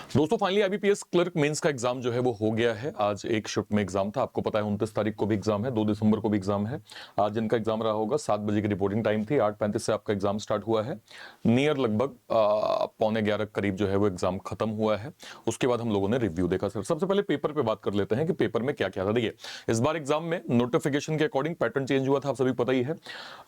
दोस्तों finally IBPS clerk mains का exam जो है वो हो गया है। आज एक शिफ्ट में एग्जाम था, आपको पता है 29 तारीख को भी एग्जाम है, 2 दिसंबर को भी एग्जाम है। आज जिनका एग्जाम रहा होगा 7 बजे की रिपोर्टिंग टाइम थी, 8:35 से आपका एग्जाम स्टार्ट हुआ है। नियर लगभग 11:45 करीब जो है वो एग्जाम खत्म हुआ है। उसके बाद हम लोगों ने रिव्यू देखा। सर सबसे पहले पेपर पे बात कर लेते हैं कि पेपर में क्या क्या था। देखिए इस बार एग्जाम में नोटिफिकेशन के अकॉर्डिंग पैटर्न चेंज हुआ था, आप सभी को पता ही है।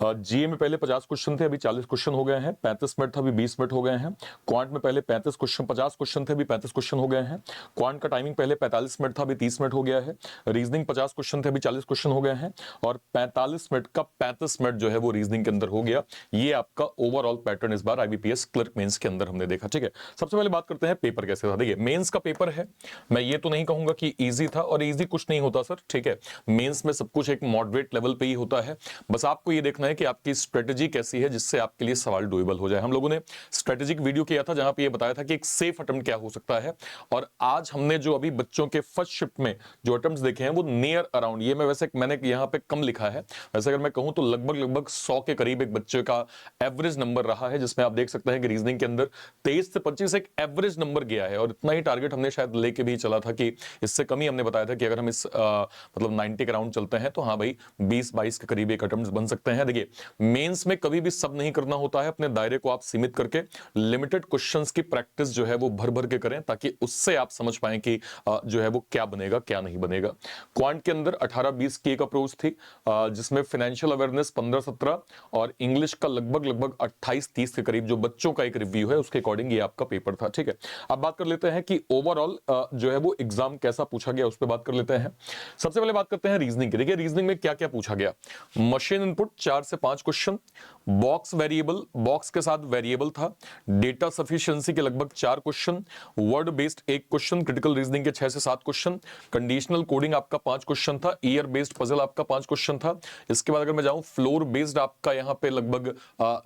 जीए में पहले 50 क्वेश्चन थे, अभी 40 क्वेश्चन हो गए हैं। 35 मिनट था, अभी 20 मिनट हो गए हैं। क्वांट में पहले 35 क्वेश्चन 50 क्वेश्चन थे, अभी 35 क्वेश्चन हो गए हैं। क्वांट का टाइमिंग पहले 45 मिनट था, अभी 30 मिनट हो गया है। रीजनिंग 50 क्वेश्चन थे, अभी 40 क्वेश्चन हो गए हैं। और 45 मिनट का 35 मिनट जो है वो रीजनिंग के अंदर हो गया। ये आपका ओवरऑल पैटर्न इस बार आईबीपीएस क्लर्क मेंस के अंदर हमने देखा। ठीक है, सबसे पहले बात करते हैं पेपर कैसे था। देखिए मेंस का पेपर है, मैं ये तो नहीं कहूंगा कि इजी था, और इजी कुछ नहीं होता सर। ठीक है, मेंस में सब कुछ एक मॉडरेट लेवल पे ही होता है। बस आपको ये देखना है कि आपकी स्ट्रेटेजी कैसी है जिससे आपके लिए सवाल डुएबल हो जाए। हम लोगों ने स्ट्रेटेजिक वीडियो किया था जहां पे ये बताया था कि एक सेफ अटेम्प्ट क्या हो सकता है। और आज हमने जो अभी बच्चों के फर्स्ट शिफ्ट में जो अटेम्प्ट्स देखे हैं वो नियर अराउंड, ये मैंने यहाँ पे कम लिखा है, वैसे अगर मैं कहूं तो लगभग 100 के करीब एक बच्चे का एवरेज नंबर रहा है। जिसमें आप देख सकते हैं कि रीजनिंग के अंदर 23 से 25 एक एवरेज नंबर गया है। और इतना ही टारगेट हमने शायद लेके भी चला था, कि इससे कम ही हमने बताया था कि अगर हम इस मतलब 90 के राउंड चलते हैं तो हाँ भाई 20-22 के करीब एक अटेम्प्ट्स बन सकते हैं। देखिए मेंस में कभी भी सब नहीं करना होता है, अपने दायरे को आप सीमित करके लिमिटेड क्वेश्चंस की प्रैक्टिस जो है वो भर भर के करें, ताकि उससे आप समझ पाएं कि जो है वो क्या बनेगा क्या नहीं बनेगा। क्वांट के अंदर 18-20 की एक अप्रोच थी, जिसमें फाइनेंशियल अवेयरनेस 15-17 और इंग्लिश का लगभग 28-30 के करीब जो बच्चों का एक रिव्यू है उसके अकॉर्डिंग ये आपका पेपर था। ठीक है, अब बात कर लेते हैं कि ओवरऑल जो है वो एग्जाम कैसा पूछा गया, उस पर बात कर लेते हैं। सबसे पहले बात करते हैं रीजनिंग की। देखिए रीजनिंग में क्या क्या पूछा गया। मशीन इनपुट 4 से 5 क्वेश्चन, बॉक्स वेरिएबल, बॉक्स के साथ वेरिएबल था, डेटा सफिशिएंसी के लगभग 4 question, word based 1 question, critical reasoning के 6 से 7 क्वेश्चन, कंडीशनल कोडिंग आपका 5 क्वेश्चन था, ईयर बेस्ड पजल आपका 5 क्वेश्चन था। इसके बाद अगर मैं जाऊं फ्लोर बेस्ड आपका यहां पे लगभग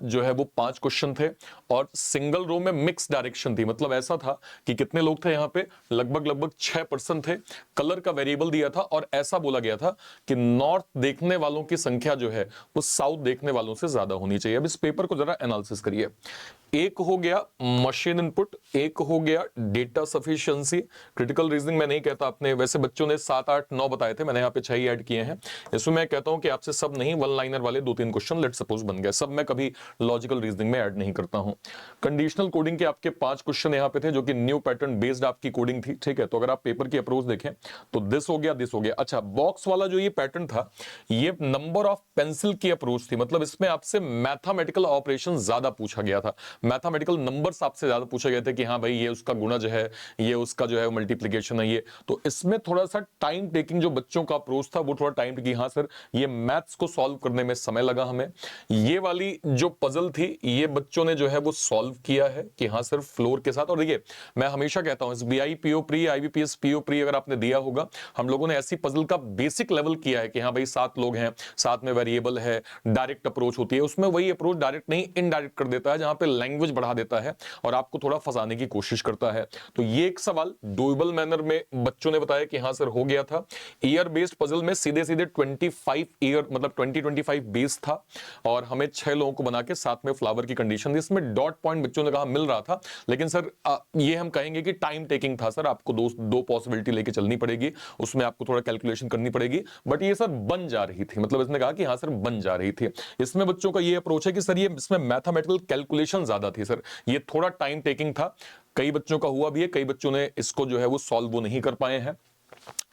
जो है वो 5 क्वेश्चन थे। और सिंगल रो में मिक्स डायरेक्शन थी, मतलब ऐसा था कि कितने लोग थे यहां पे, लगभग 6% थे। कलर का वेरिएबल दिया था और ऐसा बोला गया था कि नॉर्थ देखने वालों की संख्या जो है वो साउथ देखने वालों से ज्यादा होनी चाहिए। अब इस पेपर को जरा एनालिसिस करिए। एक हो गया मशीन इनपुट, एक हो गया डेटा सफिशिएंसी। क्रिटिकल रीजनिंग मैं नहीं कहता, आपने वैसे बच्चों ने 7, 8, 9 बताए थे, मैंने यहाँ पे 6 ही ऐड किए हैं। इसमें मैं कहता हूं कि आपसे सब नहीं, वन लाइनर वाले 2-3 क्वेश्चन लेट सपोज बन गए, सब मैं कभी लॉजिकल रीजनिंग में ऐड नहीं करता हूं। कंडीशनल कोडिंग के आपके 5 क्वेश्चन यहाँ पे थे, जो कि न्यू पैटर्न बेस्ड आपकी कोडिंग थी। ठीक है, तो अगर आप पेपर की अप्रोच देखें तो दिस हो गया, दिस हो गया। अच्छा, बॉक्स वाला जो ये पैटर्न था, ये नंबर ऑफ पेंसिल की अप्रोच थी, मतलब इसमें आपसे मैथमेटिकल ऑपरेशन ज्यादा पूछा गया था, मैथमेटिकल नंबर्स आपसे ज्यादा पूछे गए थे कि हाँ भाई ये उसका गुणज है, ये उसका जो है मल्टीप्लिकेशन है ये। तो इसमें थोड़ा सा टाइम टेकिंग जो बच्चों का अप्रोच था वो थोड़ा टाइम टेकिंग, हाँ सर ये मैथ्स को सॉल्व करने में समय लगा हमें। ये वाली जो पजल थी ये बच्चों ने जो है वो सॉल्व किया है कि हाँ सर फ्लोर के साथ। और देखिए मैं हमेशा कहता हूं SBI PO pre, IBPS PO pre अगर आपने दिया होगा, हम लोगों ने ऐसी पजल का बेसिक लेवल किया है कि हाँ भाई 7 लोग हैं, साथ में वेरिएबल है, डायरेक्ट अप्रोच होती है। उसमें वही अप्रोच डायरेक्ट नहीं इनडायरेक्ट कर देता है, जहां पे लैंग्वेज बढ़ा देता है और आपको थोड़ा फंसाने की कोशिश करता है। तो ये एक सवाल डुएबल मैनर में बच्चों ने बताया कि हाँ सर हो गया था। ईयर बेस्ड पजल में सीधे सीधे 25 ईयर मतलब 20-25 बेस था, और हमें 6 लोगों को बना के साथ में फ्लावर की कंडीशन थी। इसमें डॉट पॉइंट बच्चों ने कहा मिल रहा था, लेकिन सर ये हम कहेंगे कि टाइम टेकिंग था सर, आपको दो पॉसिबिलिटी लेके चलनी पड़ेगी, उसमें आपको थोड़ा कैलकुलेशन करनी पड़ेगी। बट ये सर बन जा रही थी, मतलब इसने कहा कि हाँ सर बन जा रही थी। इसमें बच्चों का ये अप्रोच है कि सर ये इसमें मैथमेटिकल कैलकुलेशन ज्यादा थी सर, ये थोड़ा टाइम टेकिंग था। कई बच्चों का हुआ भी है, कई बच्चों ने इसको जो है वो सॉल्व वो नहीं कर पाए हैं।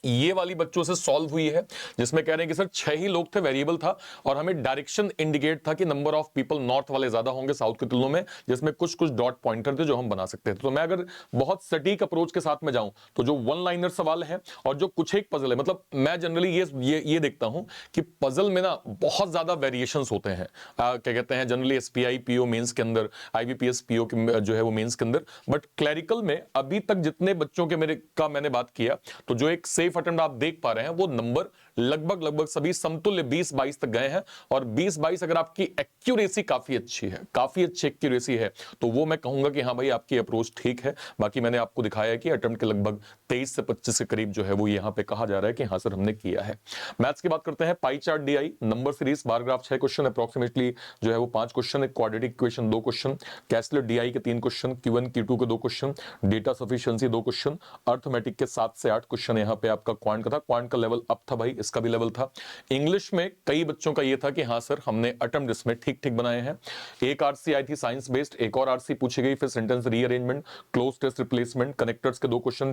ये वाली बच्चों से सॉल्व हुई है, जिसमें कह रहे हैं कि सर 6 ही लोग थे, वेरिएबल था, और हमें डायरेक्शन इंडिकेट था कि नंबर ऑफ पीपल नॉर्थ वाले ज्यादा होंगे साउथ की तुलना में, जिसमें कुछ कुछ डॉट पॉइंटर थे जो हम बना सकते थे। तो मैं अगर बहुत सटीक अप्रोच के साथ में जाऊं तो जो वन लाइनर सवाल है और जो कुछ एक पजल है, मतलब मैं जनरली ये देखता हूं कि पजल में ना बहुत ज्यादा वेरिएशंस होते हैं। क्या कहते हैं जनरली एसपीआई पीओ मेंस के अंदर, आईबीपीएस पीओ जो है वो मेंस के अंदर, बट क्लरिकल में अभी तक जितने बच्चों के मैंने बात किया, तो जो एक सेफ अटेम्प्ट आप देख पा रहे हैं वो नंबर लगभग लगभग सभी समतुल्य 20-22 तक गए हैं, और 20-22 अगर आपकी एक्यूरेसी काफी अच्छी है, काफी अच्छी एक्यूरेसी है, तो वो मैं कहूंगा कि हाँ भाई आपकी अप्रोच ठीक है। बाकी मैंने आपको दिखाया है कि अटेम्प्ट के लगभग 23 से 25 के करीब जो है वो यहाँ पे कहा जा रहा है कि हाँ सर हमने किया है। मैथ्स की बात करते हैं, pie chart DI, number series, bar graph 6 question, approximately जो है वो 5 क्वेश्चन, एक क्वाड्रेटिक इक्वेशन 2 क्वेश्चन, कैसलेट डीआई के 3 क्वेश्चन, Q1 Q2 के 2 question, data sufficiency 2 question, arithmetic के 7 से 8 क्वेश्चन यहाँ पे आपका क्वांट का था। क्वांट का लेवल अप था भाई, इसका भी लेवल था। इंग्लिश में कई बच्चों का ये था कि हाँ सर हमने अटेम्प्ट इसमें ठीक ठीक बनाए हैं। एक आरसी आई थी साइंस बेस्ड, एक और आरसी पूछी गई, फिर sentence rearrangement, cloze test replacement, connectors के 2 क्वेश्चन,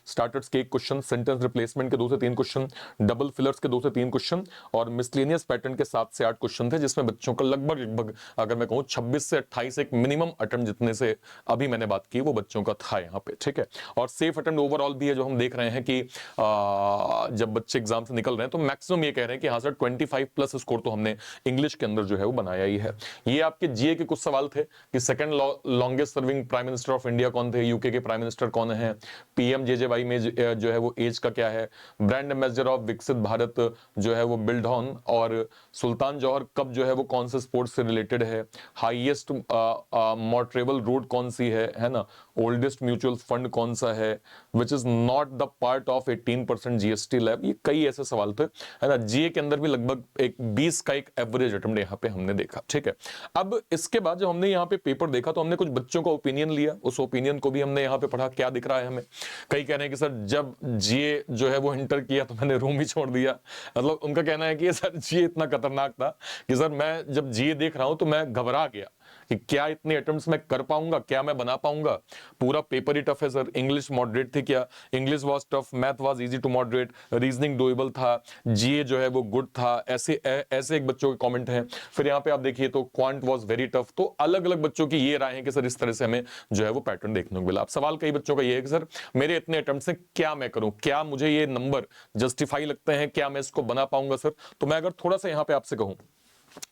स्टार्टर्स के 1 क्वेश्चन, सेंटेंस रिप्लेसमेंट के 2 से 3 क्वेश्चन, डबल फिलर्स के 2 से 3 क्वेश्चन, और मिसलेनियस पैटर्न के 7 से 8 क्वेश्चन थे, जिसमें बच्चों का लगभग लगभग अगर मैं कहूं 26 से 28 एक मिनिमम अटेम्प्ट जितने से अभी मैंने बात की वो बच्चों का था यहाँ पे, ठीक है। और सेफ अटेम्प्ट ओवरऑल भी है, जो हम देख रहे हैं कि जब बच्चे एग्जाम से निकल रहे हैं तो मैक्सिमम ये कह रहे हैं कि हाँ सर 25 प्लस स्कोर तो हमने इंग्लिश के अंदर जो है वो बनाया ही है। ये आपके जीए के कुछ सवाल थे कि second longest serving prime minister of India कौन थे, यूके के प्राइम मिनिस्टर कौन है, पीएमजेजेवाई में जो है वो एज का क्या है, ब्रांड एम्बेसडर ऑफ विकसित भारत जो है वो बिल्ड ऑन, और सुल्तान जौहर कब जो है वो कौन से स्पोर्ट्स से रिलेटेड है, हाईएस्ट मोटरेबल रोड कौन सी है ना, ओल्डेस्ट म्यूचुअल फंड कौन सा है, which is not the part of 18% GST lab. ये कई ऐसे सवाल थे, है ना। जीए के अंदर भी लगभग एक 20 का एक एवरेज अटेम्प्ट यहाँ पे हमने देखा, ठीक है। अब इसके बाद जब हमने यहाँ पे पेपर देखा तो हमने कुछ बच्चों का ओपिनियन लिया, उस ओपिनियन को भी हमने यहाँ पे पढ़ा, क्या दिख रहा है हमें। कई कह रहे हैं कि सर जब जीए जो है वो इंटर किया तो मैंने रूम ही छोड़ दिया, मतलब उनका कहना है कि सर जीए इतना खतरनाक था कि सर मैं जब जीए देख रहा हूं तो मैं घबरा गया कि क्या इतने अटेम्प्ट्स मैं कर पाऊंगा, क्या मैं बना पाऊंगा, पूरा पेपर ही टफ है सर। इंग्लिश मॉडरेट थी क्या, English was tough, math was easy to moderate, reasoning doable था, जीए जो है वो गुड था, ऐसे ऐसे एक बच्चों के कमेंट हैं। फिर यहाँ पे आप देखिए तो क्वांट वाज वेरी टफ। तो अलग अलग बच्चों की ये राय है कि सर इस तरह से हमें जो है वो पैटर्न देखने को मिला। अब सवाल कई बच्चों का ये है कि सर मेरे इतने अटेम्प्ट्स हैं, क्या मैं करूं, क्या मुझे ये नंबर जस्टिफाई लगते हैं, क्या मैं इसको बना पाऊंगा सर। तो मैं अगर थोड़ा सा यहाँ पे आपसे कहूं,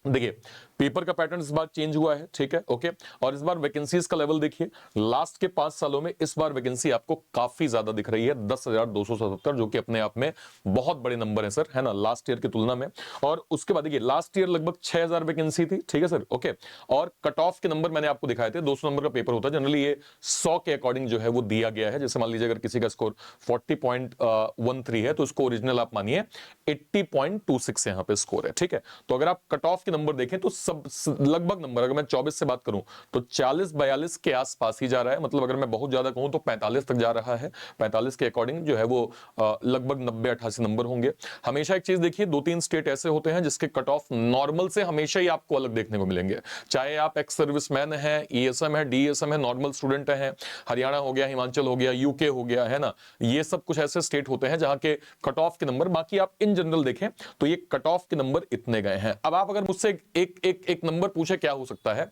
देखिए पेपर का पैटर्न इस बार चेंज हुआ है, ठीक है, ओके। और इस बार वैकेंसीज का लेवल देखिए, लास्ट के 5 सालों में इस बार वैकेंसी आपको काफी ज्यादा दिख रही है, 10,277, जो कि अपने आप में बहुत बड़े नंबर है सर, है ना, लास्ट ईयर की तुलना में। और उसके बाद देखिए लास्ट ईयर लगभग 6,000 वैकेंसी थी, ठीक है सर, ओके। और कट ऑफ के नंबर मैंने आपको दिखाए थे, 200 नंबर का पेपर होता है जनरली, ये 100 के अकॉर्डिंग जो है वो दिया गया है। जैसे मान लीजिए अगर किसी का स्कोर 40.13 है तो उसको ओरिजिनल आप मानिए 80.26 यहाँ पे स्कोर है, ठीक है। तो अगर आप कट ऑफ के नंबर देखें तो सब लगभग नंबर, अगर मैं 24 से बात करूं तो 40-42 के आसपास ही जा रहा है, मतलब अगर मैं बहुत ज्यादा कहूं तो 45 तक जा रहा है। 45 के अकॉर्डिंग जो है वो लगभग 90-88 नंबर होंगे। हमेशा एक चीज देखिए, 2-3 स्टेट ऐसे होते हैं जिसके कट ऑफ नॉर्मल से हमेशा ही आपको अलग देखने को मिलेंगे, चाहे आप एक्स सर्विसमैन है, ईएसएम है, डीएसएम है, नॉर्मल स्टूडेंट है, हरियाणा हो गया, हिमाचल हो गया, यूके हो गया, है ना। ये सब कुछ ऐसे स्टेट होते हैं जहां के कट ऑफ के नंबर, बाकी आप इन जनरल देखें तो ये कट ऑफ के नंबर इतने गए हैं। अब आप अगर मुझसे एक नंबर पूछे क्या हो सकता है,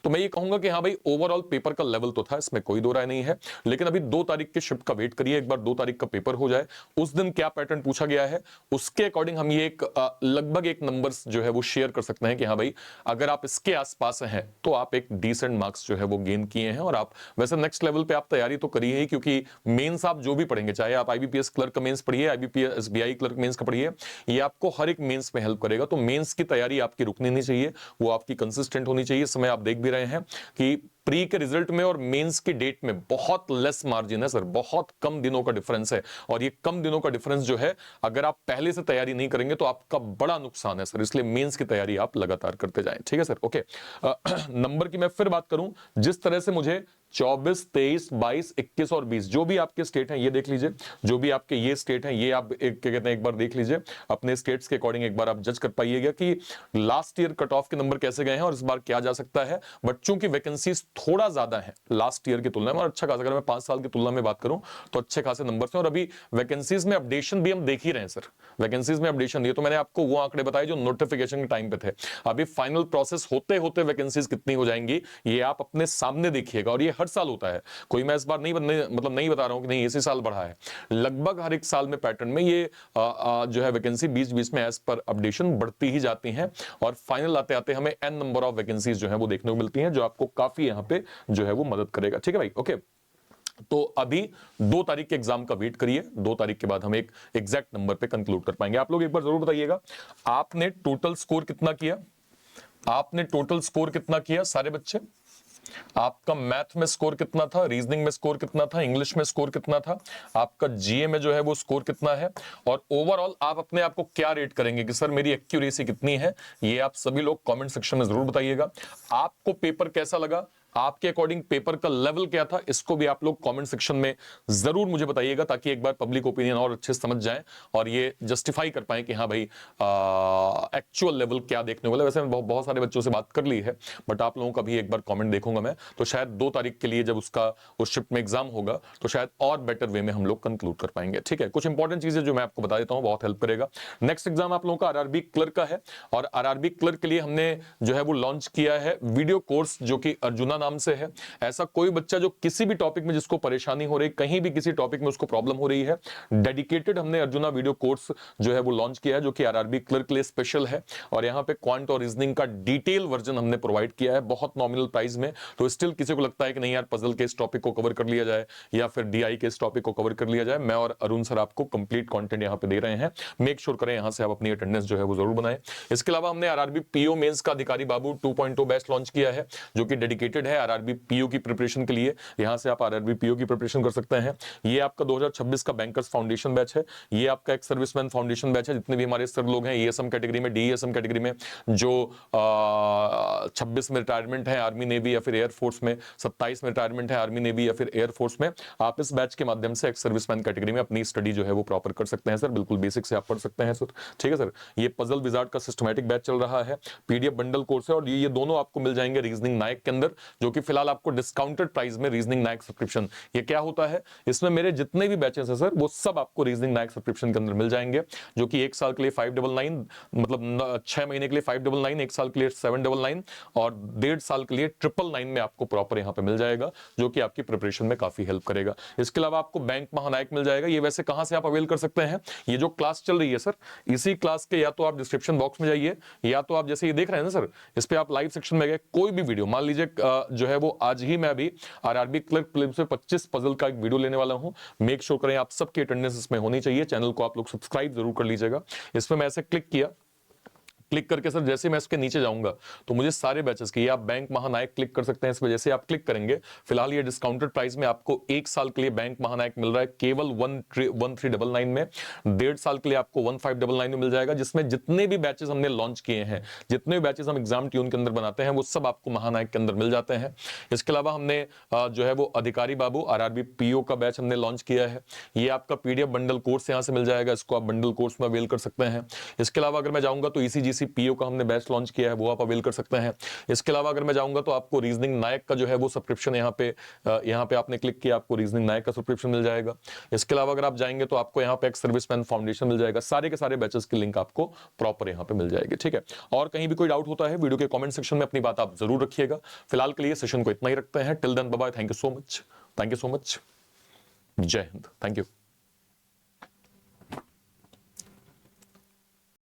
तो मैं ये कहूंगा कि हाँ भाई ओवरऑल पेपर का लेवल तो था, इसमें कोई दो राय नहीं है, लेकिन अभी 2 तारीख के शिफ्ट का वेट करिए, एक बार 2 तारीख का पेपर हो जाए, उस दिन क्या पैटर्न पूछा गया है उसके अकॉर्डिंग हम ये एक लगभग एक नंबर्स जो है वो शेयर कर सकते हैं कि हाँ भाई अगर आप इसके आसपास हैं तो आप एक डिसेंट मार्क्स जो है वो गेन किए हैं। और आप वैसे नेक्स्ट लेवल पे आप तैयारी तो करिए ही, क्योंकि मेंस आप जो भी पढ़ेंगे, चाहे आप आईबीपीएस क्लर्क का मेंस पढ़िए, आईबीपीएस एसबीआई क्लर्क मेंस का पढ़िए, ये आपको हर एक मेंस में हेल्प करेगा। तो मेंस की तैयारी आपकी रुकनी नहीं चाहिए, वो आपकी कंसिस्टेंट होनी चाहिए। इस समय आप देख भी रहे हैं कि प्री के रिजल्ट में और मेंस की डेट में बहुत लेस मार्जिन है सर, बहुत कम दिनों का डिफरेंस है। और ये कम दिनों का डिफरेंस जो है, अगर आप पहले से तैयारी नहीं करेंगे तो आपका बड़ा नुकसान है सर, इसलिए मेंस की तैयारी आप लगातार करते जाएं, ठीक है सर, ओके। नंबर की मैं फिर बात करूं, जिस तरह से मुझे 24, 23, 22, 21 और 20 जो भी आपके स्टेट हैं ये देख लीजिए, जो भी आपके ये स्टेट हैं ये आप क्या कहते हैं एक बार देख लीजिए, अपने स्टेट्स के अकॉर्डिंग एक बार आप जज कर पाइएगा कि लास्ट ईयर कट ऑफ के नंबर कैसे गए हैं और इस बार क्या जा सकता है। बच्चों की वैकेंसीज थोड़ा ज्यादा है लास्ट ईयर की तुलना में, और अच्छा खासा, अगर मैं 5 साल की तुलना में बात करूं तो अच्छे खासे नंबर हैं। और अभी वैकेंसीज में अपडेशन भी हम देख ही रहे हैं सर, वैकेंसीज में अपडेशन दिए तो मैंने आपको वो आंकड़े बताए जो नोटिफिकेशन के टाइम पे थे। अभी फाइनल प्रोसेस होते होते वैकेंसीज कितनी हो जाएंगी ये आप अपने सामने देखिएगा, और ये हर साल होता है, कोई मैं इस बार नहीं बता रहा हूं कि नहीं इसी साल बढ़ा है, लगभग हर एक साल में पैटर्न में ये जो है वैकेंसी 20-20 में एज पर अपडेशन बढ़ती ही जाती हैं। और फाइनल आते आते हमें एन नंबर ऑफ वैकेंसीज जो है वो देखने को मिलती हैं, जो आपको काफी यहां पे जो है वो मदद करेगा, ठीक है भाई, ओके। तो अभी 2 तारीख के एग्जाम का वेट करिए, 2 तारीख के बाद हम एक एग्जैक्ट नंबर पे कंक्लूड कर पाएंगे। आप लोग एक बार जरूर बताइएगा, आपने टोटल स्कोर कितना किया? आपने टोटल स्कोर कितना किया सारे बच्चे? आपका मैथ में स्कोर कितना था, रीजनिंग में स्कोर कितना था, इंग्लिश में स्कोर कितना था, आपका जीए में जो है वो स्कोर कितना है, और ओवरऑल आप अपने आप को क्या रेट करेंगे कि सर मेरी एक्यूरेसी कितनी है? ये आप सभी लोग कमेंट सेक्शन में जरूर बताइएगा। आपको पेपर कैसा लगा, आपके अकॉर्डिंग पेपर का लेवल क्या था, इसको भी आप लोग कमेंट सेक्शन में जरूर मुझे बताइएगा, ताकि एक बार पब्लिक ओपिनियन और अच्छे से समझ जाए और ये जस्टिफाई कर पाए कि हाँ भाई एक्चुअल लेवल क्या देखने वाला है। वैसे मैंने बहुत सारे बच्चों से बात कर ली है, बट आप लोगों का भी एक बार कमेंट देखूंगा मैं, तो शायद 2 तारीख के लिए जब उसका उस शिफ्ट में एग्जाम होगा तो शायद और बेटर वे में हम लोग कंक्लूड कर पाएंगे। ठीक है, कुछ इंपॉर्टेंट चीजें जो मैं आपको बता देता हूं, बहुत हेल्प करेगा। नेक्स्ट एग्जाम आप लोगों का आरआरबी क्लर्क का है, और आरआरबी क्लर्क के लिए हमने जो है वो लॉन्च किया है वीडियो कोर्स, जो कि अर्जुना नाम से है। ऐसा कोई बच्चा जो किसी भी टॉपिक में जिसको परेशानी हो रही, कहीं भी किसी टॉपिक में उसको प्रॉब्लम हो रही है, डेडिकेटेड हमने अर्जुना वीडियो कोर्स जो है वो लॉन्च किया है, जो कि आरआरबी क्लर्क के लिए स्पेशल है। और यहाँ पे क्वांट और रीजनिंग का डिटेल वर्जन हमने प्रोवाइड किया है बहुत नॉमिनल प्राइस में। तो स्टिल किसी को लगता है कि नहीं यार पजल के इस टॉपिक को कवर कर लिया जाए या फिर डीआई के इस टॉपिक को कवर कर लिया जाए, मैं और अरुण सर आपको कंप्लीट कंटेंट यहाँ पे दे रहे हैं। मेक श्योर करें यहाँ से आप अपनी अटेंडेंस जो है वो जरूर बनाएं। इसके अलावा हमने आरआरबी पीओ मेंस का अधिकारी बाबू 2.0 बैच लॉन्च किया है, जो कि डेडिकेटेड है आरआरबी पीओ की प्रिपरेशन के लिए। यहां से आप आरआरबी पीओ की प्रिपरेशन कर सकते हैं। ये आपका 2026 का बैंकर्स फाउंडेशन बैच है, ये आपका एक सर्विसमैन फाउंडेशन बैच है। जितने भी हमारे सर लोग हैं ईएसएम कैटेगरी में, डीईएसएम कैटेगरी में, जो 26 में रिटायरमेंट है आर्मी नेवी या फिर एयरफोर्स में, 27 में रिटायरमेंट है आर्मी नेवी या फिर एयरफोर्स में, आप इस बैच के माध्यम से एक सर्विसमैन कैटेगरी में अपनी स्टडी जो है वो प्रॉपर कर सकते हैं सर। बिल्कुल बेसिक से आप पढ़ सकते हैं सर। ठीक है सर, ये पजल विजार्ड का सिस्टमैटिक बैच चल रहा है, पीडीएफ बंडल कोर्स है, और ये दोनों आपको मिल जाएंगे रीजनिंग नायक के अंदर, जो कि फिलहाल आपको डिस्काउंटेड प्राइस में रीजनिंग नायक सब्सक्रिप्शन। ये क्या होता है, इसमें मेरे जितने भी बैचेस हैं सर वो सब आपको रीजनिंग नायक सब्सक्रिप्शन के अंदर मिल जाएंगे, जो कि 1 साल के लिए 599, मतलब 6 महीने के लिए 599, 1 साल के लिए 799, और 1.5 साल के लिए 999 में आपको प्रॉपर यहां पे मिल जाएगा, जो कि आपकी प्रिपरेशन में काफी हेल्प करेगा। इसके अलावा आपको बैंक महानायक मिल जाएगा। ये वैसे कहां से आप अवेल कर सकते हैं, ये जो क्लास चल रही है सर, इसी क्लास के या तो आप डिस्क्रिप्शन बॉक्स में जाइए, या तो आप जैसे ये देख रहे हैं ना सर, इस पे आप लाइव सेक्शन में गए, कोई भी वीडियो मान लीजिए जो है वो आज ही मैं अभी आरआरबी क्लर्क प्रीलिम्स में 25 पजल का एक वीडियो लेने वाला हूं। मेक श्योर करें आप सबकी अटेंडेंस इसमें होनी चाहिए। चैनल को आप लोग सब्सक्राइब जरूर कर लीजिएगा। इसमें मैं ऐसे क्लिक किया, क्लिक करके सर जैसे मैं इसके नीचे जाऊंगा तो मुझे सारे बैचेस के, ये आप बैंक महानायक क्लिक कर सकते हैं। इस पे जैसे आप क्लिक करेंगे, फिलहाल ये डिस्काउंटेड प्राइस में आपको 1 साल के लिए बैंक महानायक मिल रहा है केवल 1399 में, 1.5 साल के लिए आपको 1599 में मिल जाएगा, जिसमें जितने भी बैचेस हमने लॉन्च किए हैं, जितने भी बैचेस हम एग्जाम ट्यून के अंदर बनाते हैं, वो सब आपको महानायक के अंदर मिल जाते हैं। इसके अलावा हमने जो है वो अधिकारी बाबू आरआरबी पीओ का बैच हमने लॉन्च किया है। ये आपका पीडीएफ बंडल कोर्स यहां से मिल जाएगा, इसको आप बंडल कोर्स में अवेल कर सकते हैं। इसके अलावा अगर मैं जाऊंगा तो ईसीजीसी पीओ का हमने बैच लॉन्च किया है, वो आप अवेल कर सकते हैं। इसके अलावा अगर मैं जाऊंगा तो आपको रीजनिंग नायक का जो है वो सब्सक्रिप्शन यहाँ पे आपने क्लिक किया, आपको रीजनिंग नायक का सब्सक्रिप्शन मिल जाएगा। इसके अलावा अगर आप जाएंगे तो आपको यहाँ पे एक सर्विसमैन फाउंडेशन मिल जाएगा। सारे के सारे बैचेस की लिंक आपको प्रॉपर यहाँ पे मिल जाएगी। ठीक है, और कहीं भी कोई डाउट होता है वीडियो के कमेंट सेक्शन में अपनी बात आप जरूर रखिएगा। फिलहाल के लिए सेशन को इतना ही रखते हैं। Till then bye bye, thank you so much, thank you so much, जय हिंद, थैंक यू।